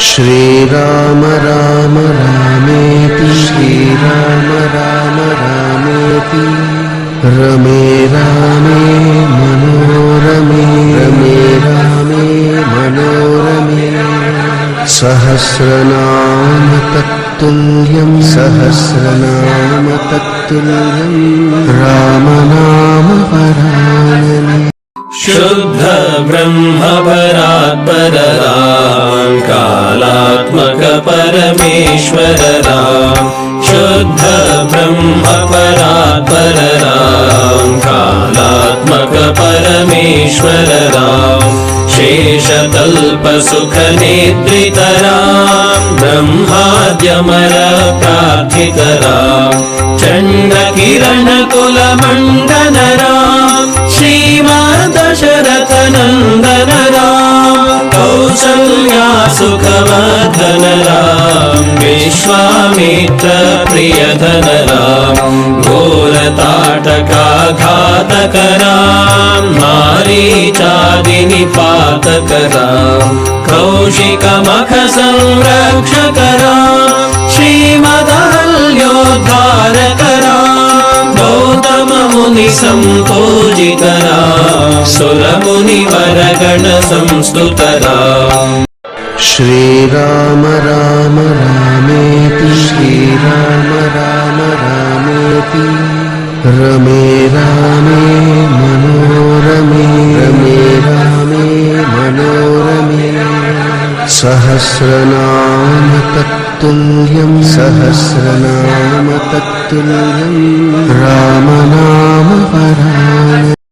श्रीराम राम रामेति श्रीराम राम रामेति रमे रामे मनोरमे रमे रामे मनोरमे सहस्रनाम तत्तुल्यं सहस्रनाम तत्तुल्यं रामनाम वरानने शुद्ध ब्रह्म परात्पर राम कालात्मक परमेश्वर राम शुद्ध ब्रह्म परात्पर राम कालात्मक परमेश्वर राम शेषतल्प सुख नेत्रित राम ब्रह्माद्यमर प्रार्थित राम चंड किरण कुल मंडन राम श्रीमान दशरथ नंदन राम कौसल्या सुखवर्धन राम विश्वामित्र प्रियधन राम घोरताटका घातक राम मारीचादि निपातक राम कौशिक मख संरक्षक राम श्रीमदहल्योद्धारक राम गौतम मुनि संपूजित राम सुर मुनिवर गण संस्तुत राम श्रीराम राम रामेति श्रीराम राम रामेति रमे रामे मनोरमे रमे रामे मनोरमे सहस्रनाम तत्तुल्यं सहस्रनाम तत्तुल्यं रामनाम वरानने।